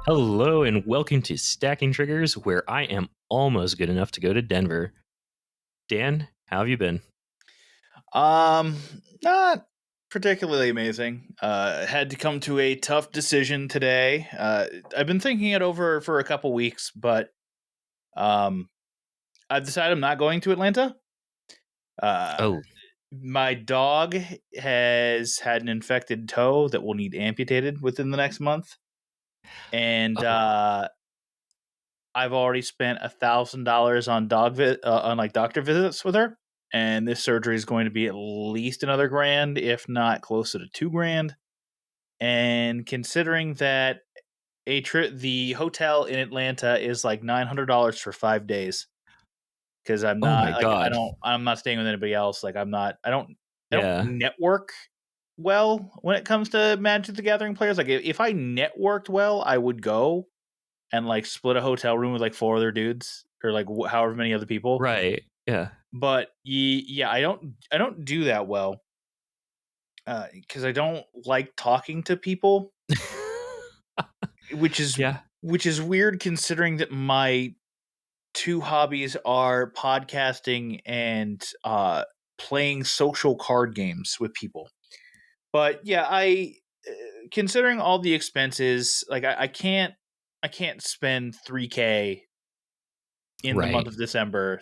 Hello and welcome to Stacking Triggers, where I am almost good enough to go to Denver. Dan, how have you been? Not particularly amazing. Had to come to a tough decision today. I've been thinking it over for a couple weeks, but I've decided I'm not going to Atlanta. Oh, My dog has had an infected toe that will need amputated within the next month, and oh, I've already spent $1,000 on on like doctor visits with her, and this surgery is going to be at least another grand, if not closer to $2,000. And considering that the hotel in Atlanta is like $900 for 5 days, because oh my God. I'm not staying with anybody else. Like I don't Yeah, network well when it comes to Magic the Gathering players. Like if I networked well, I would go and like split a hotel room with like four other dudes or like however many other people. right. Yeah. But yeah, I don't do that well because I don't like talking to people, which is Yeah. which is weird considering that my two hobbies are podcasting and playing social card games with people. But yeah, I considering all the expenses, like I can't spend 3K in the month Right. of December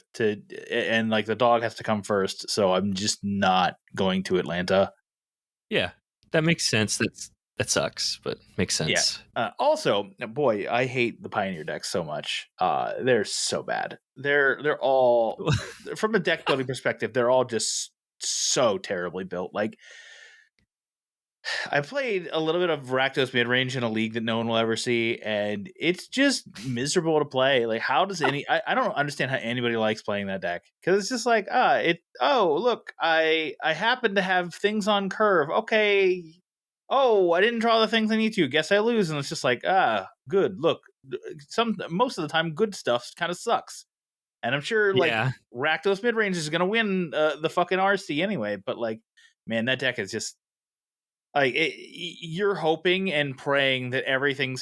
and like the dog has to come first, so I'm just not going to Atlanta. Yeah. That makes sense. That sucks, but makes Yeah. sense. Also, boy, I hate the Pioneer decks so much. They're so bad. They're all from a deck building perspective. They're all just so terribly built. Like I played a little bit of Rakdos mid range in a league that no one will ever see, and it's just miserable to play. Like, how does I don't understand how anybody likes playing that deck because it's just like oh look, I happen to have things on curve. Okay, oh I didn't draw the things I need to. Guess I lose, and it's just like good. Look, most of the time good stuff kind of sucks, and I'm sure like Yeah. Rakdos mid range is gonna win the fucking RC anyway. But like, man, that deck is just like you're hoping and praying that everything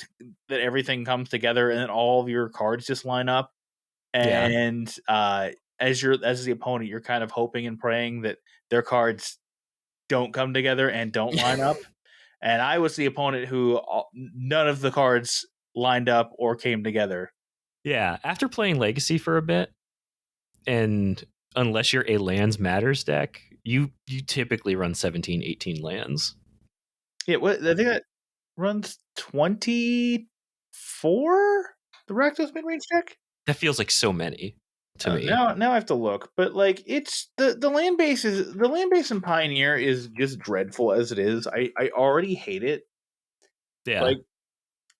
comes together and then all of your cards just line up. Yeah. And as the opponent, you're kind of hoping and praying that their cards don't come together and don't line up. And I was the opponent who none of the cards lined up or came together. Yeah. After playing Legacy for a bit, and unless you're a lands matters deck, you typically run 17, 18 lands. Yeah, I think that runs 24. The Rakdos mid range deck. That feels like so many to me. Now I have to look, but like it's the land base in Pioneer is just dreadful as it is. I already hate it. Yeah. Like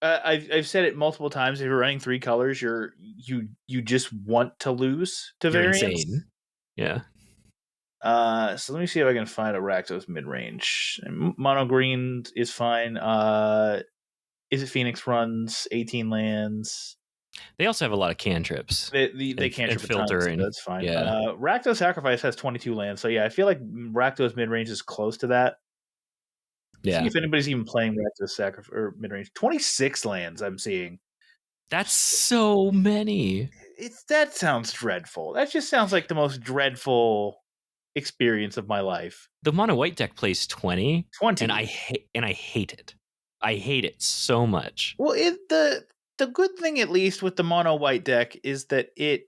I've said it multiple times. If you're running three colors, you just want to lose to You're variance. insane. Yeah. So let me see if I can find a Rakdos mid range. Mono green is fine. Is it Phoenix runs 18 lands? They also have a lot of cantrips They can't and trip a ton, so filtering. that's fine. Yeah. Rakdos Sacrifice has 22 lands, so yeah, I feel like Rakdos mid range is close to that. See Yeah. if anybody's even playing Rakdos Sacrifice or mid range. 26 lands I'm seeing. That's so many. That sounds dreadful. That just sounds like the most dreadful experience of my life. The mono white deck plays 20 and 20. I hate it. I hate it so much. Well, the good thing at least with the mono white deck is that it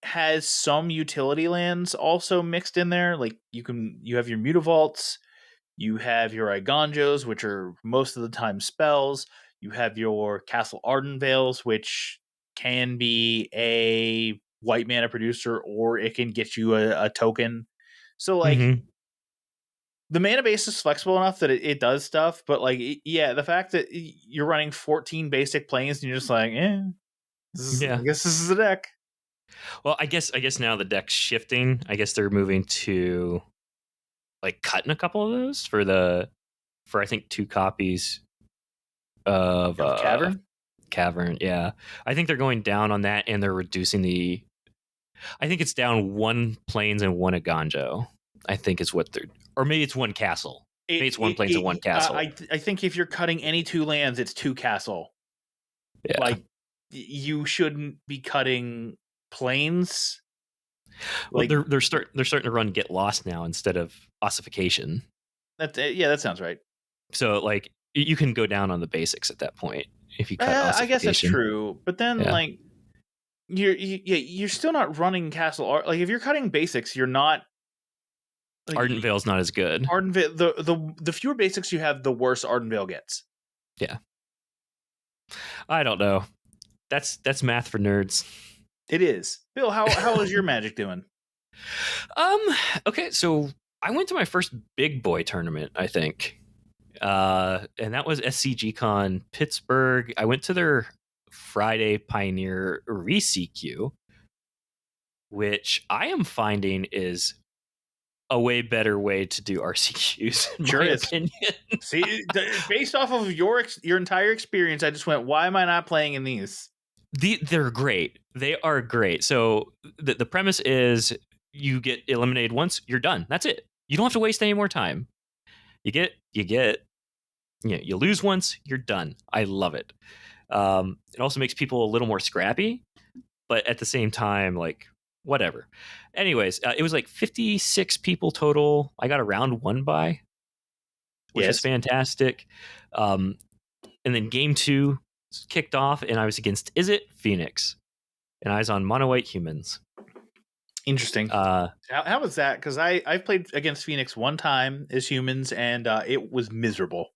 has some utility lands also mixed in there. Like you have your Mutavaults, you have your Iganjos, which are most of the time spells. You have your Castle Ardenvales, which can be a white mana producer, or it can get you a token. So like Mm-hmm. the mana base is flexible enough that it does stuff, but like yeah, the fact that you're running 14 basic planes and you're just like, I Yeah. guess this is the deck. Well, I guess now the deck's shifting. I guess they're moving to like cutting a couple of those for I think 2 copies of Of Cavern? Cavern. Yeah. I think they're going down on that and they're reducing I think it's down 1 plains and 1 Aganjo. I think is what they're, or maybe it's 1 castle. Maybe it's 1 plains and 1 castle. I think if you're cutting any 2 lands, it's 2 castle. Yeah. Like, you shouldn't be cutting planes. Well, Like, they're starting to run Get Lost now instead of ossification. that sounds right. So like you can go down on the basics at that point if you cut I guess that's ossification. true. But then, Yeah. like, you're still not running Castle Art. Like, if you're cutting basics, you're not. Like, Ardent Vale's not as good. Ardenvale, the fewer basics you have, the worse Ardenvale gets. Yeah. I don't know. That's math for nerds. It is. Bill, how is your Magic doing? Okay, so I went to my first big boy tournament, I think. And that was SCGCon Pittsburgh. I went to their Friday Pioneer ReCQ, which I am finding is a way better way to do RCQs, in Sure my is. opinion. See, based off of your entire experience, I just went, why am I not playing in these? They're great. They are great. So the premise is you get eliminated once, you're done. That's it. You don't have to waste any more time. You lose once, you're done. I love it. It also makes people a little more scrappy, but at the same time, like, whatever. Anyways, it was like 56 people total. I got a round 1 bye, which is fantastic. And then game 2 kicked off, and I was against Is It Phoenix, and I was on mono white humans. Interesting. How was that? Because I've played against Phoenix one time as humans, and it was miserable.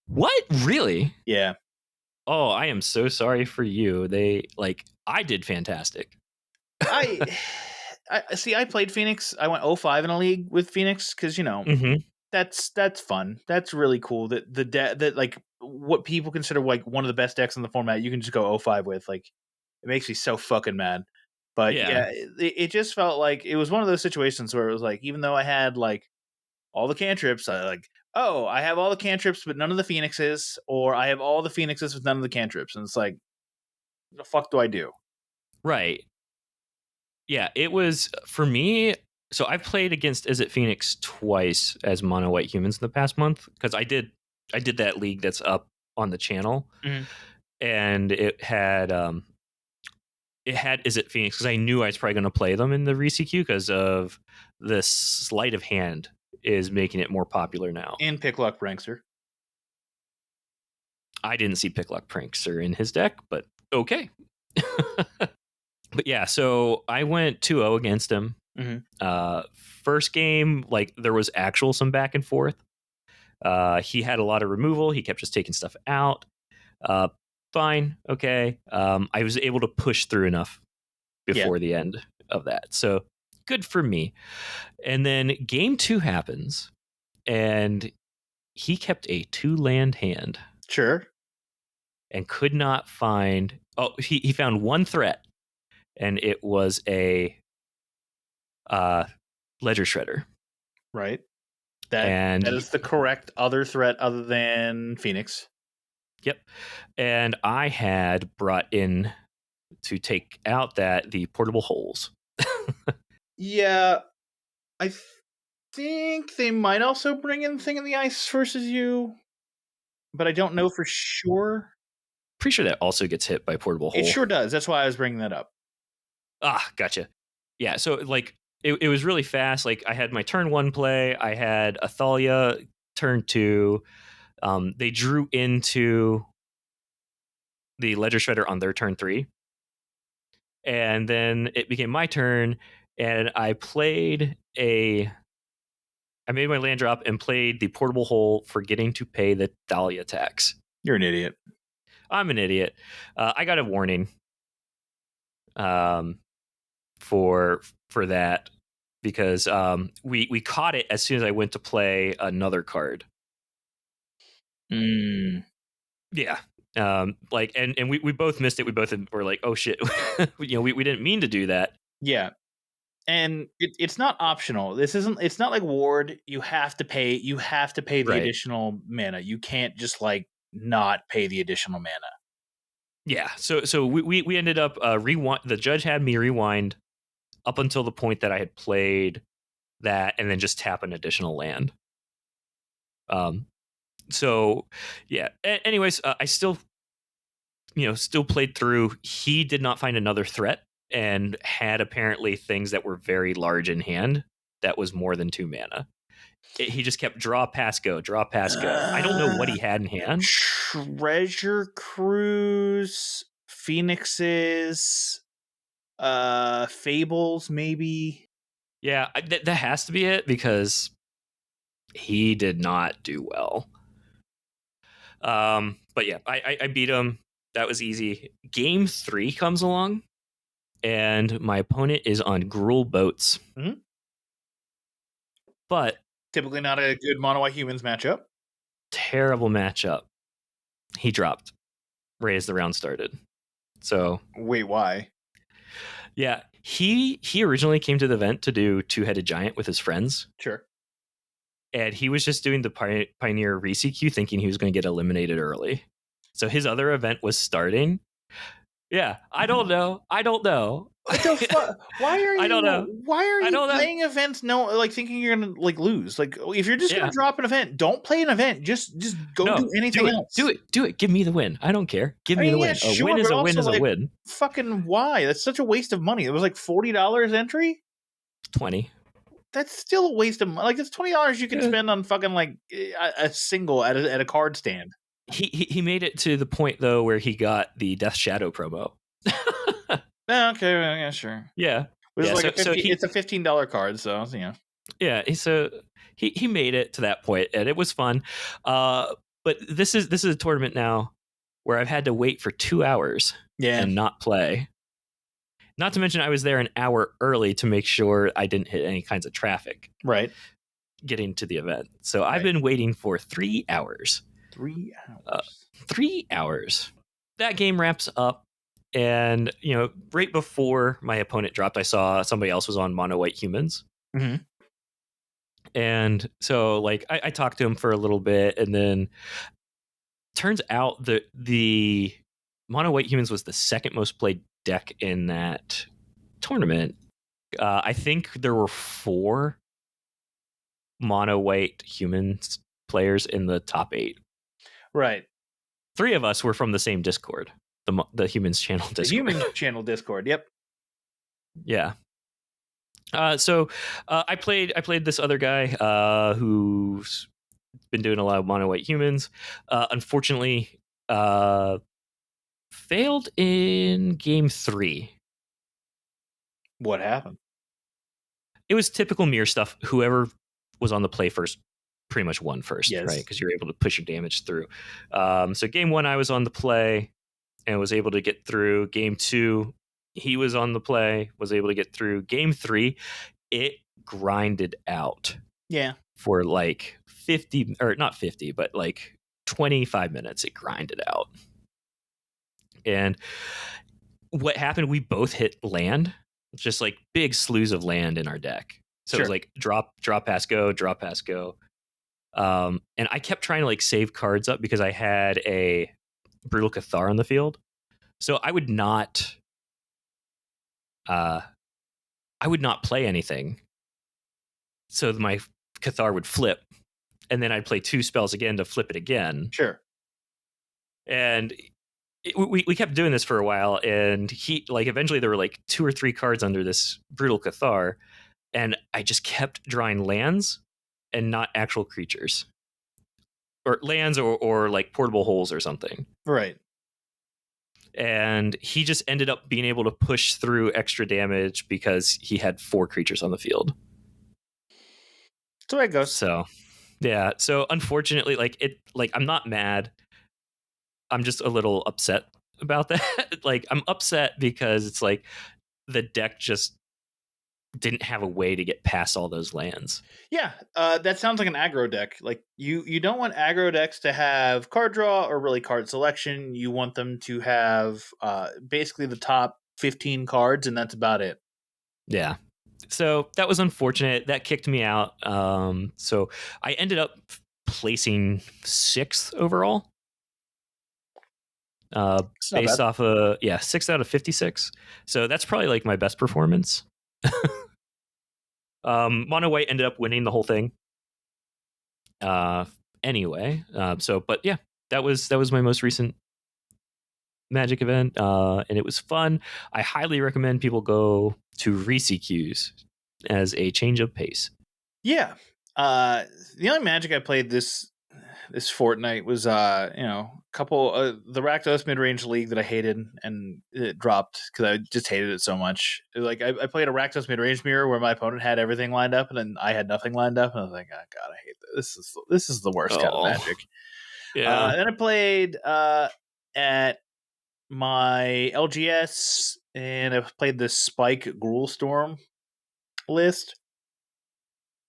What? Really? Yeah. Oh, I am so sorry for you. I did fantastic. I see. I played Phoenix. I went 0-5 in a league with Phoenix because that's fun. That's really cool. That like what people consider like one of the best decks in the format, you can just go 0-5 with. Like, it makes me so fucking mad. But yeah, it just felt like it was one of those situations where it was like, even though I had like all the cantrips, I have all the cantrips but none of the phoenixes, or I have all the phoenixes with none of the cantrips, and it's like, what the fuck do I do? Right. Yeah, it was for me. So I've played against Is It Phoenix twice as mono white humans in the past month, because I did that league that's up on the channel, and it had Is It Phoenix, because I knew I was probably going to play them in the ReCQ because of the sleight of hand is making it more popular now. And Pickluck Prankster. I didn't see Pickluck Prankster in his deck, but okay. But yeah, so I went 2-0 against him. First game, like, there was actual some back and forth. He had a lot of removal. He kept just taking stuff out. Fine, okay. I was able to push through enough before the end of that. So good for me. And then game 2 happens, and he kept a 2-land hand. Sure. And could not find... Oh, he found one threat, and it was a Ledger Shredder. Right. That is the correct other threat other than Phoenix. Yep. And I had brought in to take out the portable holes. Yeah. I think they might also bring in Thing in the Ice versus you, but I don't know for sure. Pretty sure that also gets hit by portable hole. It sure does. That's why I was bringing that up. Ah, gotcha. Yeah, so like it was really fast. Like, I had my turn 1 play. I had Athalia turn 2. They drew into the Ledger Shredder on their turn 3. And then it became my turn, and I made my land drop and played the portable hole, forgetting to pay the Thalia tax. You're an idiot. I'm an idiot. I got a warning for that, because we caught it as soon as I went to play another card. Yeah. Like, and we both missed it. We both were like, oh shit. we didn't mean to do that. Yeah. And it's not optional. It's not like Ward. You have to pay the additional mana. You can't just like not pay the additional mana. Yeah. So we ended up rewind. The judge had me rewind up until the point that I had played that, and then just tap an additional land. So yeah. Anyways, I still still played through. He did not find another threat and had apparently things that were very large in hand that was more than 2 mana. He just kept draw, pass, go, draw, pass, go. I don't know what he had in hand. Treasure Cruise, Phoenixes, Fables, maybe. Yeah, that has to be it because he did not do well. But yeah, I beat him. That was easy. Game 3 comes along, and my opponent is on Gruul Boats. Mm-hmm. But typically not a good mono white humans matchup. Terrible matchup. He dropped right as the round started. So wait, why? Yeah, he originally came to the event to do Two-Headed Giant with his friends. Sure. And he was just doing the Pioneer ReCQ thinking he was going to get eliminated early. So his other event was starting. Yeah, I don't know. What the fuck? Why are you? I don't know. Why are you playing know. events? No, like thinking you're gonna like lose. Like if you're just gonna drop an event, don't play an event. Just go do anything else. Do it. Give me the win. I don't care. Give me the win. Yeah, sure, a win is a win is a win. Fucking why? That's such a waste of money. It was like $40 entry. 20. That's still a waste of money. Like it's $20 you can spend on fucking like a single at a card stand. He made it to the point though where he got the Death Shadow promo. Okay, yeah, sure. Yeah, it's a $15 card, so yeah. Yeah, so he made it to that point, and it was fun. But this is a tournament now where I've had to wait for 2 hours and not play. Not to mention, I was there an hour early to make sure I didn't hit any kinds of traffic. Right. Getting to the event. So I've been waiting for 3 hours. 3 hours. 3 hours. That game wraps up. And, right before my opponent dropped, I saw somebody else was on Mono White Humans. Mm-hmm. And so, like, I talked to him for a little bit, and then turns out that the Mono White Humans was the second most played deck in that tournament. I think there were 4 Mono White Humans players in the top 8. Right. 3 of us were from the same Discord, the Humans channel Discord. The Humans channel Discord. Yep. Yeah. So I played this other guy who's been doing a lot of Mono White Humans. Unfortunately, failed in game 3. What happened? It was typical mirror stuff. Whoever was on the play first pretty much won first, right? Because you're able to push your damage through. So game 1, I was on the play and was able to get through. Game 2, he was on the play, was able to get through. Game 3, it grinded out. Yeah. For like 50, or not 50, but like 25 minutes, it grinded out. And what happened, we both hit land, just like big slews of land in our deck. So it was like drop, pass, go, drop, pass, go. And I kept trying to like save cards up because I had a Brutal Cathar on the field. So I would not play anything. So my Cathar would flip, and then I'd play 2 spells again to flip it again. Sure. And we kept doing this for a while, and he like eventually there were like 2 or 3 cards under this Brutal Cathar, and I just kept drawing lands and not actual creatures. Or lands or like portable holes or something. Right. And he just ended up being able to push through extra damage because he had 4 creatures on the field. That's the way it goes. So, yeah. So, unfortunately, I'm not mad. I'm just a little upset about that. Like, I'm upset because it's like the deck just didn't have a way to get past all those lands. Yeah, that sounds like an aggro deck. Like you don't want aggro decks to have card draw or really card selection. You want them to have basically the top 15 cards, and that's about it. Yeah. So that was unfortunate. That kicked me out. So I ended up placing 6th overall. Based off of 6 out of 56. So that's probably like my best performance. Mono White ended up winning the whole thing. Anyway, but yeah, that was my most recent Magic event, and it was fun. I highly recommend people go to ReCQs as a change of pace. Yeah. The only Magic I played this fortnight was a couple the Rakdos mid-range league that I hated, and it dropped because I just hated it so much. Like I played a Rakdos mid-range mirror where my opponent had everything lined up and then I had nothing lined up, and I was like, oh god, I hate this. This is the worst kind of Magic. Yeah. Then I played at my LGS, and I played the Spike Gruul Storm list.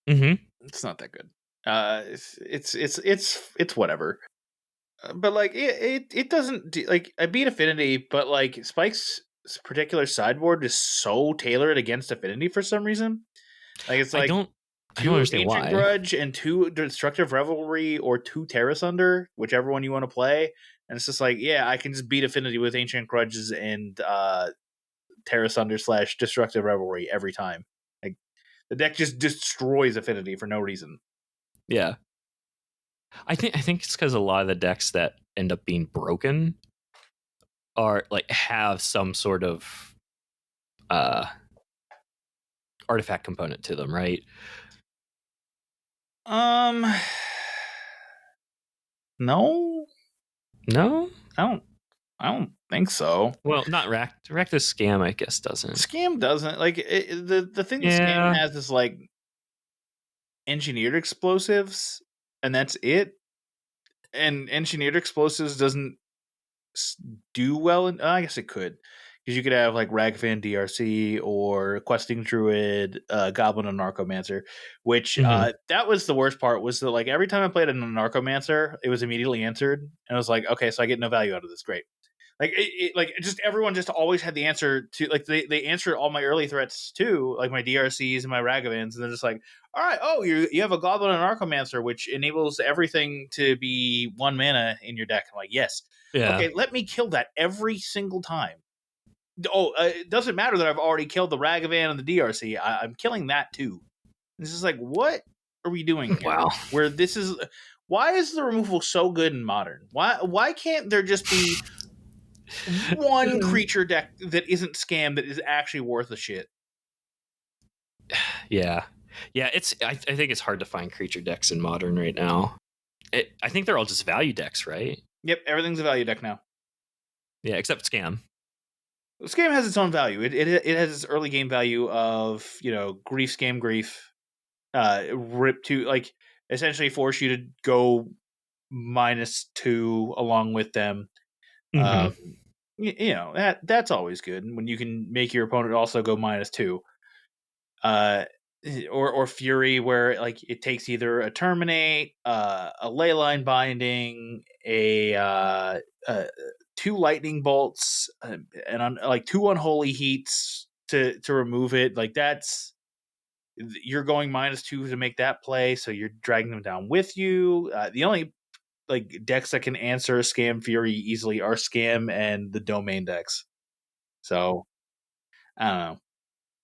Mm-hmm. It's not that good. It's whatever. But like it doesn't like I beat Affinity, but like Spike's particular sideboard is so tailored against Affinity for some reason. Like it's I like don't 2 understand Ancient why. Grudge and 2 Destructive Revelry or 2 Terra Sunder, whichever one you want to play. And it's just like, yeah, I can just beat Affinity with Ancient Grudges and Terra Sunder / Destructive Revelry every time. Like the deck just destroys Affinity for no reason. Yeah. I think it's because a lot of the decks that end up being broken are like have some sort of artifact component to them, right? No, No. I don't think so. Well, not Rakdos Scam, I guess, doesn't. Scam doesn't like the thing that Yeah. Scam has is like engineered explosives, and that's it. And engineered explosives doesn't do well. I guess it could, because you could have like Ragavan DRC or Questing Druid, Goblin and Narcomancer, which Mm-hmm. that was the worst part. Was that like every time I played a Narcomancer, it was immediately answered, and I was like, okay, so I get no value out of this. Great. Like like just everyone just always had the answer to like they answered all my early threats too, like my DRCs and my Ragavans, and they're just like, all right, oh, you have a Goblin and Archomancer, which enables everything to be 1 mana in your deck. I'm like, yes, Yeah. okay, let me kill that every single time. Oh, it doesn't matter that I've already killed the Ragavan and the DRC. I'm killing that too. This is like, what are we doing here? Wow. Where this is, why is the removal so good in Modern? Why can't there just be one creature deck that isn't Scam that is actually worth a shit? Yeah. Yeah, I think it's hard to find creature decks in Modern right now. I think they're all just value decks, right? Yep, everything's a value deck now. Yeah, except Scam. This game has its own value. It has its early game value of grief, Scam, grief, rip to like essentially force you to go -2 along with them. Mm-hmm. That's always good when you can make your opponent also go -2. Or Fury, where like it takes either a Terminate, a Leyline Binding, a 2 Lightning Bolts, and like 2 Unholy Heats to remove it. Like that's you're going -2 to make that play, so you're dragging them down with you. The only like decks that can answer Scam Fury easily are Scam and the Domain decks. So I don't know.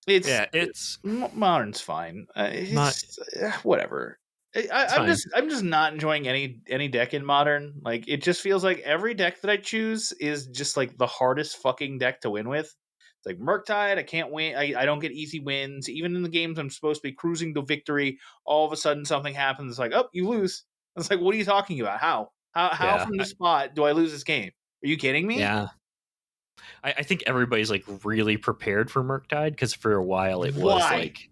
It's Modern's fine. not. It's whatever. It's fine. I'm just not enjoying any deck in Modern. Like it just feels like every deck that I choose is just like the hardest fucking deck to win with. It's like Murktide, I can't win. I don't get easy wins. Even in the games I'm supposed to be cruising to victory, all of a sudden something happens. It's like, oh, you lose. It's like, what are you talking about? How Yeah. from this spot do I lose this game? Are you kidding me? Yeah. I think everybody's like really prepared for Murktide because for a while it was Why? like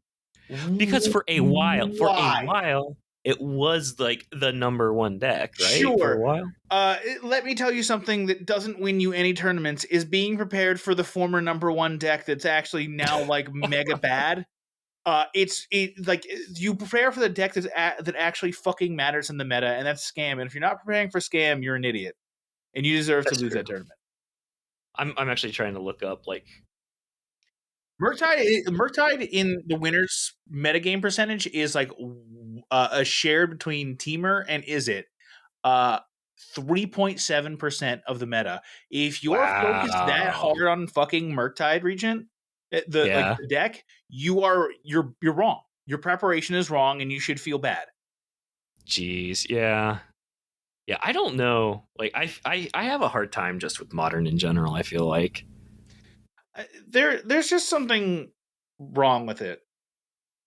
because for a Why? while it was like the number one deck, right? For a Sure. while. Let me tell you something that doesn't win you any tournaments is being prepared for the former number 1 deck that's actually now like mega bad. It's like you prepare for the deck that actually fucking matters in the meta, and that's Scam. And if you're not preparing for Scam, you're an idiot, and you deserve to That's lose true. that tournament. I'm actually trying to look up like Murktide in the winner's metagame percentage is like a share between Teamer and Izzet. 3.7% of the meta. If you're focused that wow. hard on fucking Murktide Regent, Yeah. the deck, you're wrong. Your preparation is wrong, and you should feel bad. Jeez. Yeah. Yeah, I don't know. Like I have a hard time just with modern in general. I feel like There's just something wrong with it,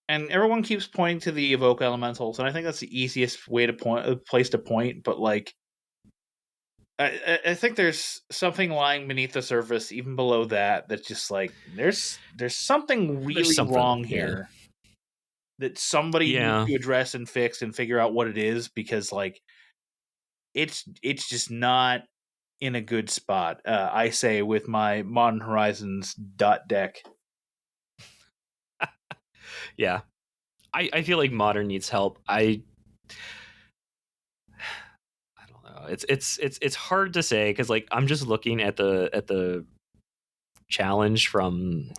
and everyone keeps pointing to the evoke elementals, and I think that's the easiest way to place to point. But like, I think there's something lying beneath the surface, even below that. That's just like there's something there's really something. wrong Yeah, here that somebody needs yeah, to address and fix and figure out what it is, because like it's just not in a good spot. I say with my Modern Horizons dot deck. yeah. I feel like modern needs help. I don't know. It's hard to say because like I'm just looking at the challenge from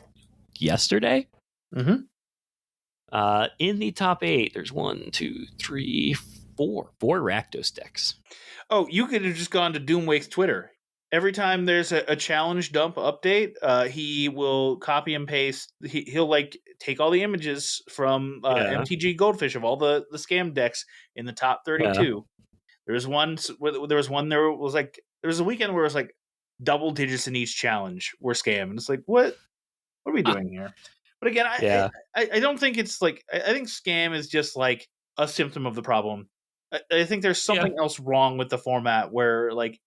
yesterday. Mm-hmm. In the top 8, there's 1, 2, 3, 4 Rakdos decks. Oh, you could have just gone to Doomwake's Twitter. Every time there's a challenge dump update, he will copy and paste. He'll like take all the images from Yeah, MTG Goldfish of all the scam decks in the top yeah. 32. There was one. There was like there was a weekend where it was like double digits in each challenge were scam, and it's like what are we doing here? But again, Yeah, I don't think it's like I think scam is just like a symptom of the problem. I think there's yeah. something else wrong with the format where like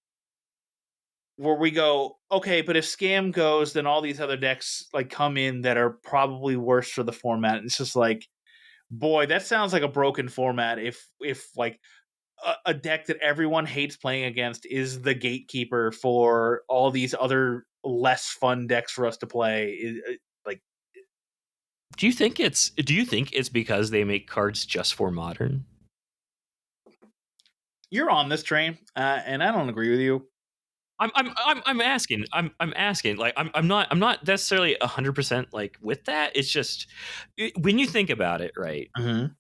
where we go, okay, but if scam goes, then all these other decks like come in that are probably worse for the format. And it's just like, boy, that sounds like a broken format. If like a deck that everyone hates playing against is the gatekeeper for all these other less fun decks for us to play, like Do you think it's because they make cards just for modern? you're on this train, and I don't agree with you. I'm asking. I'm asking. Like I'm not necessarily 100% like with that. It's just when you think about it, right? Mm-hmm.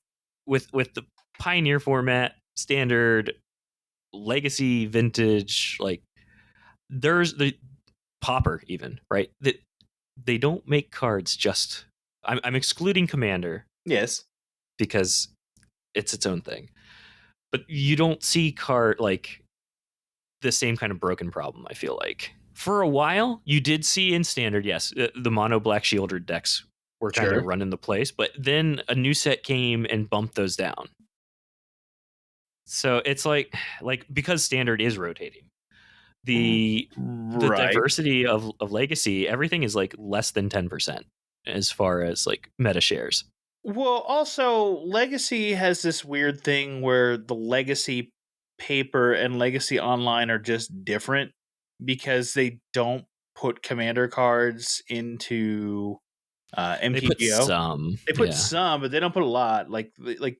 With the Pioneer format, standard, legacy, vintage, like there's the Pauper even, right? That they don't make cards just. I'm excluding Commander Yes. because it's its own thing. But you don't see card like the same kind of broken problem. I feel like for a while you did see in standard, yes, the mono black shielded decks were kind of Sure. running the place, but then a new set came and bumped those down. So it's like because standard is rotating, the Right. diversity of legacy, everything is like less than 10% as far as like meta shares. Well, also, Legacy has this weird thing where the Legacy paper and Legacy Online are just different because they don't put commander cards into They put MTGO. some, They put yeah, some, but they don't put a lot. Like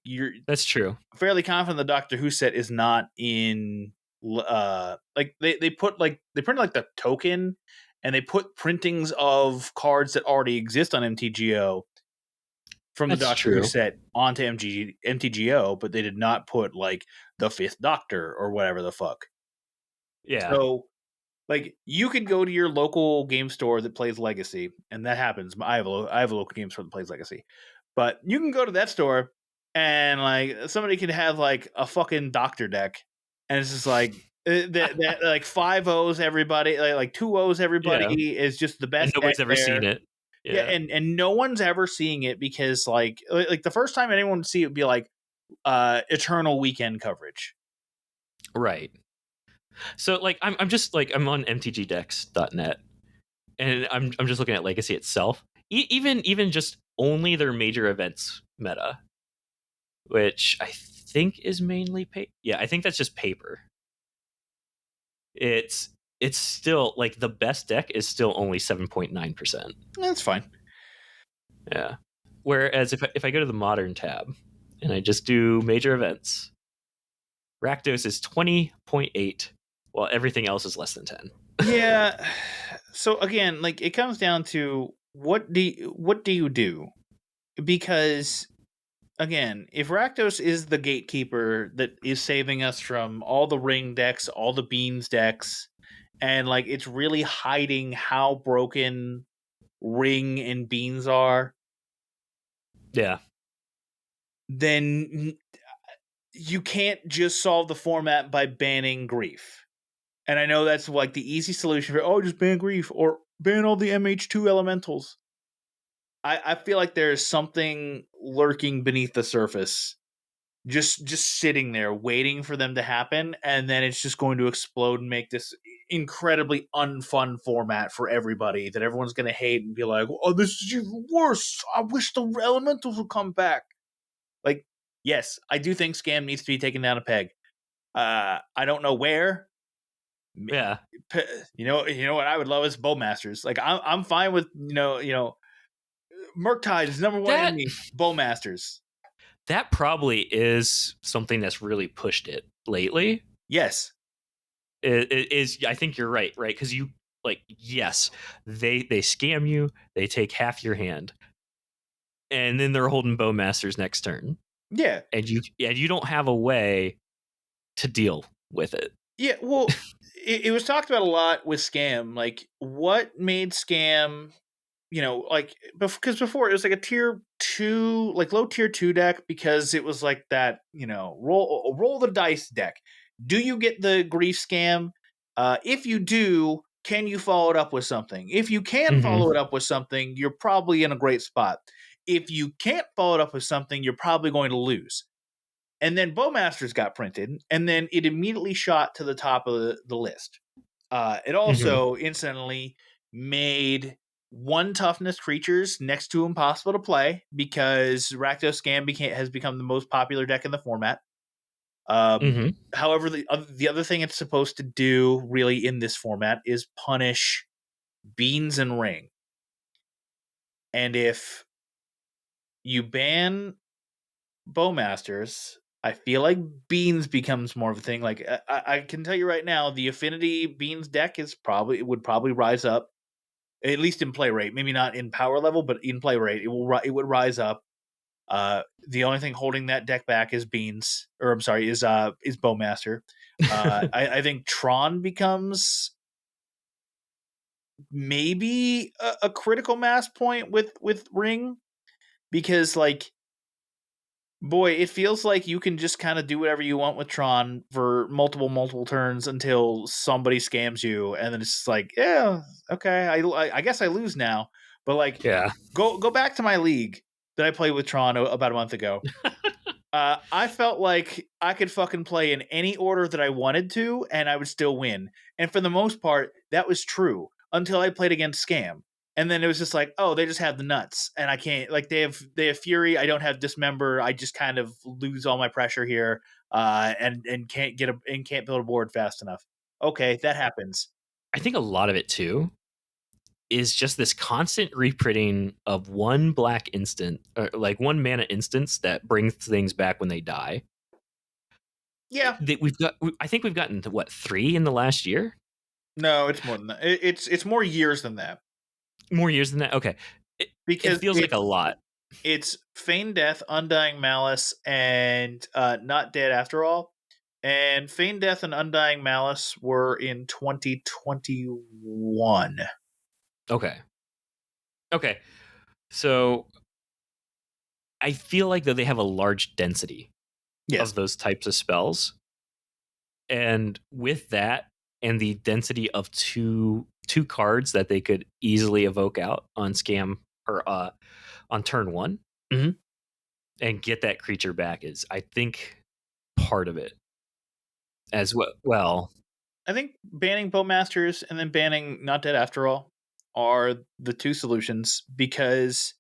you're that's true. fairly confident the Doctor Who set is not in. Like they put like they print like the token, and they put printings of cards that already exist on MTGO from the That's Doctor Who true. set onto MTGO, but they did not put like the Fifth Doctor or whatever the fuck. Yeah. So like you could go to your local game store that plays Legacy, and that happens. I have a local game store that plays Legacy, but you can go to that store and like somebody can have like a fucking Doctor deck, and it's just like that like five O's everybody, like two O's Yeah. everybody is just the And best deck nobody's ever seen there. it. Yeah, Yeah. and no one's ever seeing it because like the first time anyone would see it would be like Eternal Weekend coverage. Right. So like I'm just like I'm on mtgdex.net and I'm just looking at legacy itself. Even just only their major events meta, which I think is mainly yeah, I think that's just paper. It's it's still like the best deck is still only 7.9%. That's fine. Yeah. Whereas if I go to the modern tab and I just do major events, Rakdos is 20.8, while everything else is less than 10. Yeah. So again, like it comes down to what do you do? Because again, if Rakdos is the gatekeeper that is saving us from all the ring decks, all the beans decks, and like it's really hiding how broken ring and beans are, Yeah. then you can't just solve the format by banning grief. And I know that's like the easy solution for, just ban grief or ban all the MH2 elementals. I feel like there's something lurking beneath the surface, just sitting there waiting for them to happen, and then it's just going to explode and make this incredibly unfun format for everybody that everyone's going to hate and be like, oh, this is even worse. I wish the elementals would come back. Like, yes, I do think Scam needs to be taken down a peg. I don't know where. Yeah. You know what I would love is Bowmasters. Like, I'm fine with Murktide's number one That enemy, Bowmasters. that probably is something that's really pushed it lately. Yes. It is. I think you're right, because you yes, they scam you, they take half your hand, and then they're holding Bowmasters next turn. Yeah. And you don't have a way to deal with it. Yeah, well, it was talked about a lot with Scam. Like, what made Scam, because before it was like a tier 2, like low tier 2 deck, because it was like that, roll the dice deck. Do you get the grief Scam? If you do, can you follow it up with something? If you can follow it up with something, you're probably in a great spot. If you can't follow it up with something, you're probably going to lose. And then Bowmasters got printed, and then it immediately shot to the top of the list. It also incidentally made 1 toughness creatures next to impossible to play, because Rakdos Scam has become the most popular deck in the format. However, the other thing it's supposed to do really in this format is punish Beans and Ring. And if you ban Bowmasters, I feel like Beans becomes more of a thing. Like, I can tell you right now, the Affinity Beans deck would probably rise up, at least in play rate. Maybe not in power level, but in play rate, it would rise up. The only thing holding that deck back is Beans, or I'm sorry, is Bowmaster. I think Tron becomes maybe a critical mass point with Ring, because like, boy, it feels like you can just kind of do whatever you want with Tron for multiple turns until somebody scams you, and then it's just like, yeah, okay, I guess I lose now. But like, Yeah. go back to my league that I played with Tron about a month ago. I felt like I could fucking play in any order that I wanted to, and I would still win. And for the most part, that was true until I played against Scam. And then it was just like, oh, they just have the nuts, and I can't. Like, they have Fury. I don't have Dismember. I just kind of lose all my pressure here, and can't can't build a board fast enough. Okay, that happens. I think a lot of it too is just this constant reprinting of one black instant, or like 1 mana instance that brings things back when they die. Yeah. I think we've gotten to what, 3 in the last year? No, it's more than that. It's more years than that. More years than that? Okay. Because it feels like a lot. It's Feign Death, Undying Malice, and Not Dead After All. And Feign Death and Undying Malice were in 2021. Okay. So I feel like that they have a large density of those types of spells. And with that, and the density of two cards that they could easily evoke out on Scam, or on turn 1, and get that creature back is, I think, part of it as well. I think banning Bowmasters and then banning Not Dead After All are the 2 solutions, because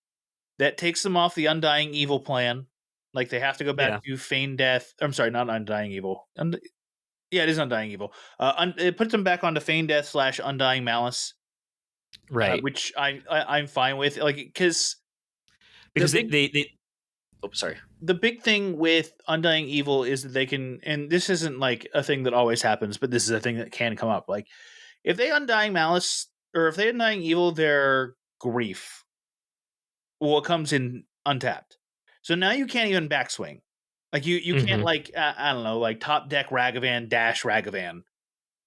that takes them off the Undying Evil plan. Like, they have to go back to Feign Death. I'm sorry, not Undying Evil. Yeah, it is Undying Evil. It puts them back onto Feign Death / Undying Malice, Right? Which I'm fine with, like, because they. Oh, sorry. The big thing with Undying Evil is that they can, and this isn't like a thing that always happens, but this is a thing that can come up. Like, if they Undying Malice, or if they Undying Evil their grief, well, it comes in untapped. So now you can't even backswing. Like, you can't, like, I don't know, like top deck Ragavan dash Ragavan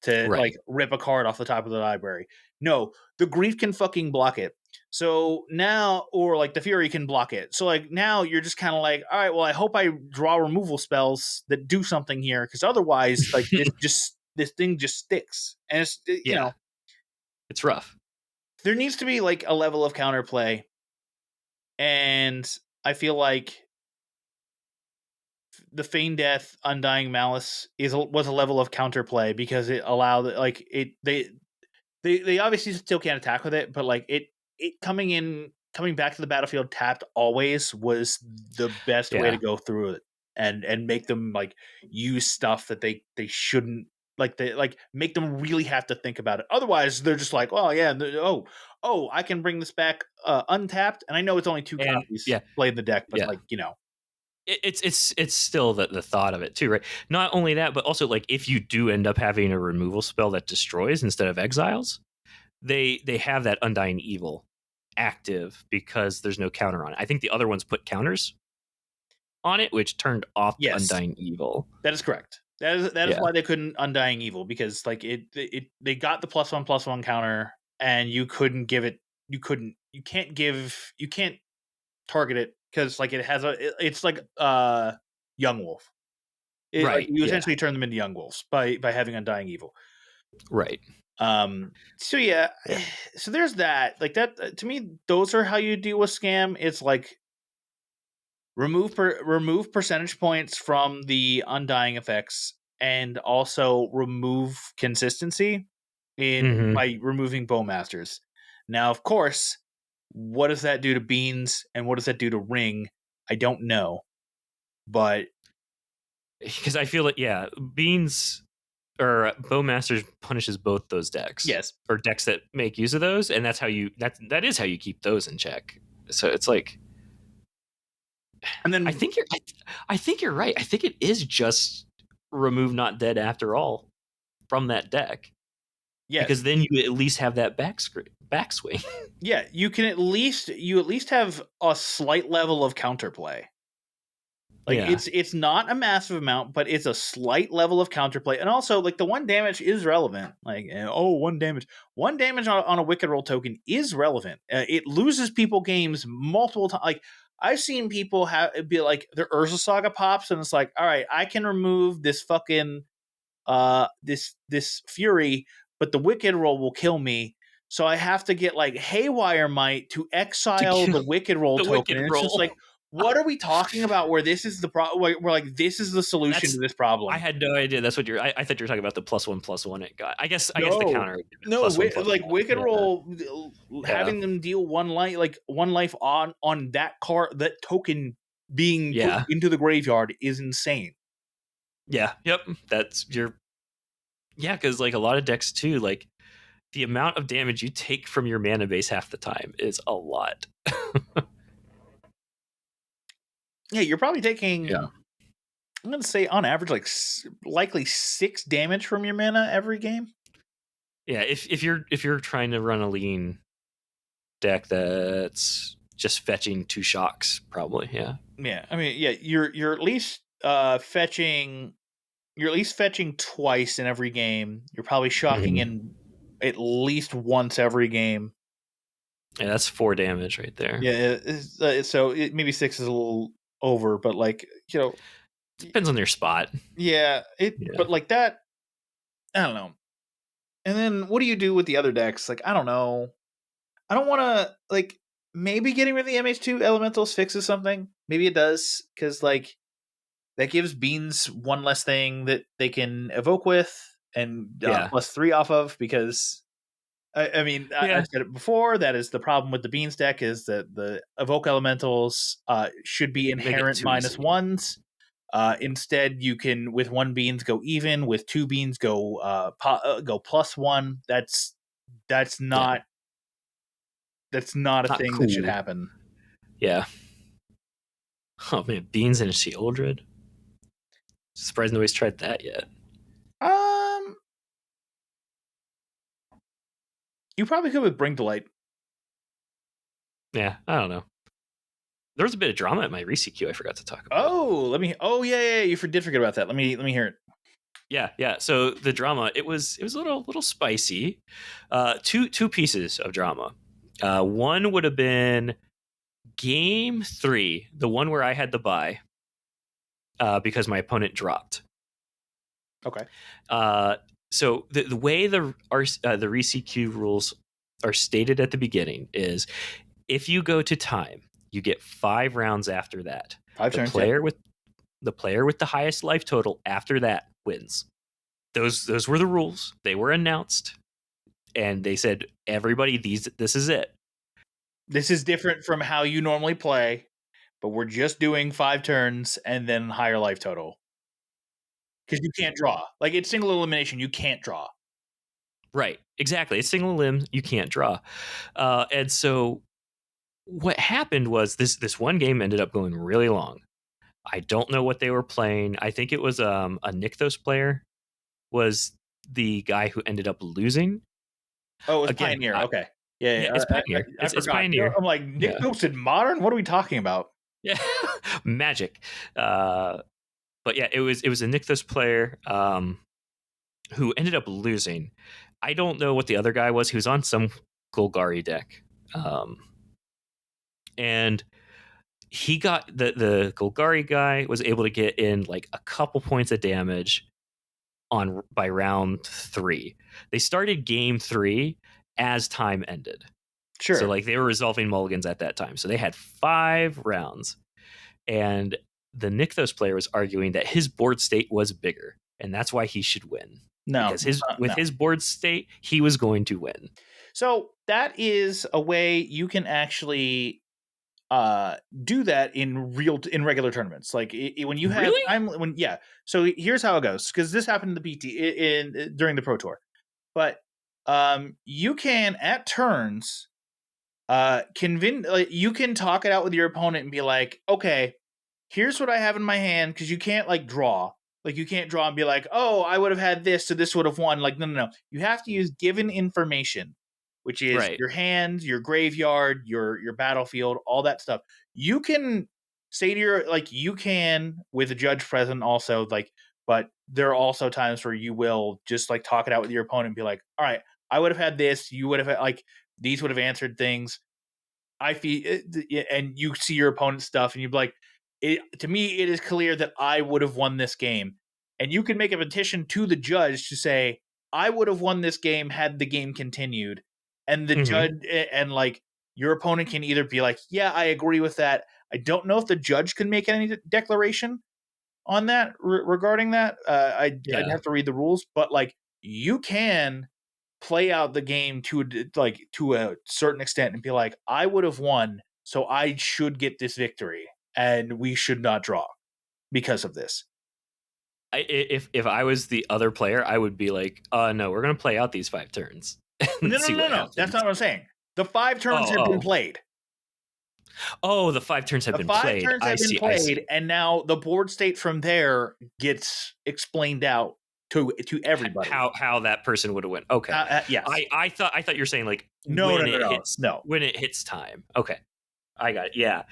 to like rip a card off the top of the library. No, the grief can fucking block it. So now, or like the Fury can block it. So like now you're just kind of like, all right, well, I hope I draw removal spells that do something here, because otherwise, like this thing just sticks, and it's Yeah. It's rough. there needs to be like a level of counterplay, and I feel like the Feign Death Undying Malice was a level of counterplay because it allowed like it they obviously still can't attack with it, but like it coming back to the battlefield tapped always was the best way to go through it, and make them like use stuff that they shouldn't, like they like make them really have to think about it. Otherwise, they're just like, oh yeah, oh I can bring this back untapped, and I know it's only 2 copies played in the deck, but like it's still the thought of it too, right? Not only that, but also like if you do end up having a removal spell that destroys instead of exiles, they have that Undying Evil active because there's no counter on it. I think the other ones put counters on it, which turned off the Undying Evil. That is correct. That is why they couldn't Undying Evil, because like they got the +1/+1 counter, and you couldn't give it. You can't target it because like it's like Young Wolf. Right. Like, you essentially turn them into Young Wolves by having Undying Evil. Right. So yeah. So there's that. Like that to me, those are how you deal with scam. It's like remove percentage points from the undying effects, and also remove consistency by removing Bowmasters. Now, of course, what does that do to Beans and what does that do to Ring? I don't know, but because I feel like Beans or Bowmasters punishes both those decks. Yes, or decks that make use of those, and that's how that is how you keep those in check. So it's like, and then I think you're right. I think it is just remove not dead after all from that deck. Yeah, because then you at least have that backswing. Yeah, you at least have a slight level of counterplay. Like it's not a massive amount, but it's a slight level of counterplay, and also like the 1 damage is relevant. Like 1 damage on a Wicked Roll token is relevant. It loses people games multiple times. Like I've seen people be like their Urza Saga pops, and it's like, all right, I can remove this fucking this Fury, but the Wicked Roll will kill me. So I have to get like Haywire Might to exile the Wicked Roll token. And it's just like, what are we talking about? Where this is the problem? Where like this is the solution to this problem? I had no idea. That's what I thought you were talking about the +1/+1 it got. I guess the counter. No, like Wicked Roll, having them deal 1 life, like 1 life on that card, that token being put into the graveyard is insane. Yeah. Yep. That's your. Yeah, because like a lot of decks too, like the amount of damage you take from your mana base half the time is a lot. Yeah, you're probably taking. Yeah. I'm gonna say on average, like likely 6 damage from your mana every game. Yeah, if you're trying to run a lean deck that's just fetching 2 shocks, probably. Yeah. Yeah, I mean, yeah, you're at least fetching. You're at least fetching twice in every game. You're probably shocking in at least once every game. Yeah, that's 4 damage right there. Yeah, so maybe 6 is a little over, but like, depends on your spot. Yeah, but like that, I don't know. And then what do you do with the other decks? Like, I don't know. I don't want to, like, maybe getting rid of the MH2 Elementals fixes something. Maybe it does, because like that gives Beans 1 less thing that they can evoke with, and +3 off of, because I mean, I've said it before, that is the problem with the Beans deck, is that the evoke elementals should be inherent -1s. Instead, you can, with 1 Beans, go even, with 2 Beans go +1. That's not a thing cool. That should happen. Yeah. Oh man, Beans and Sheoldred. Surprised nobody's tried that yet. You probably could with Bring Delight. Yeah, I don't know. There was a bit of drama at my ReCQ I forgot to talk about. Oh, yeah, you did forget about that. Let me hear it. Yeah. So the drama, it was a little spicy. Two pieces of drama. One would have been game 3, the one where I had the bye because my opponent dropped. Okay. So the way the ReCQ rules are stated at the beginning is if you go to time, you get 5 rounds after that. 5 turns. The player with the highest life total after that wins. Those were the rules. They were announced, and they said, everybody, this is it. This is different from how you normally play, but we're just doing 5 turns and then higher life total. Because you can't draw. Like, it's single elimination. You can't draw. Right. Exactly. It's single limb. You can't draw. And so what happened was this one game ended up going really long. I don't know what they were playing. I think it was a Nykthos player was the guy who ended up losing. Oh, it was Pioneer. Okay. Yeah, it's Pioneer. It's Pioneer. I'm like, Nykthos in Modern? What are we talking about? Yeah. Magic. But yeah, it was a Nykthos player who ended up losing. I don't know what the other guy was. He was on some Golgari deck. And he got the Golgari guy was able to get in like a couple points of damage by round 3. They started game 3 as time ended. Sure. So like they were resolving mulligans at that time. So they had 5 rounds. And the Nykthos player was arguing that his board state was bigger, and that's why he should win. No, because his board state, he was going to win. So that is a way you can actually do that in regular tournaments. Like when you have time, So here's how it goes, because this happened in the PT during the Pro Tour. But you can at turns you can talk it out with your opponent and be like, okay, here's what I have in my hand, because you can't like draw. Like you can't draw and be like, oh, I would have had this, so this would have won. Like, no. You have to use given information, which is your hand, your graveyard, your battlefield, all that stuff. You can say to you can, with a judge present also, but there are also times where you will just like talk it out with your opponent and be like, all right, I would have had this, you would have had, like, these would have answered things. I feel, and you see your opponent's stuff and you'd be like, to me, it is clear that I would have won this game. And you can make a petition to the judge to say, I would have won this game had the game continued. And the judge and like your opponent can either be like, yeah, I agree with that. I don't know if the judge can make any declaration on that regarding that. I'd have to read the rules, but like you can play out the game to a certain extent and be like, I would have won, so I should get this victory, and we should not draw because of this. If I was the other player, I would be like, no, we're going to play out these 5 turns. No. That's not what I'm saying. The 5 turns have been played. Oh, the 5 turns have been played. The 5 turns have been played, and now the board state from there gets explained out to everybody. How that person would have won. Okay. Yes. I thought you were saying like when it hits time. Okay. I got it. Yeah.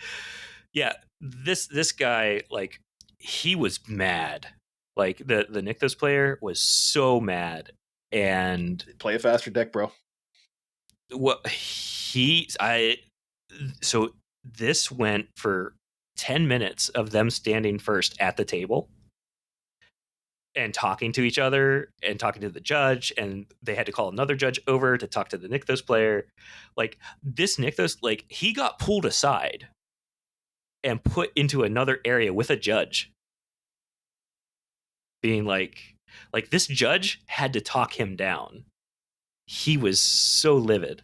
Yeah. This guy, like, he was mad. Like the Nykthos player was so mad, and play a faster deck, bro. So this went for 10 minutes of them standing first at the table and talking to each other and talking to the judge, and they had to call another judge over to talk to the Nykthos player. Like this Nykthos, like he got pulled aside and put into another area with a judge, being like this judge had to talk him down. He was so livid.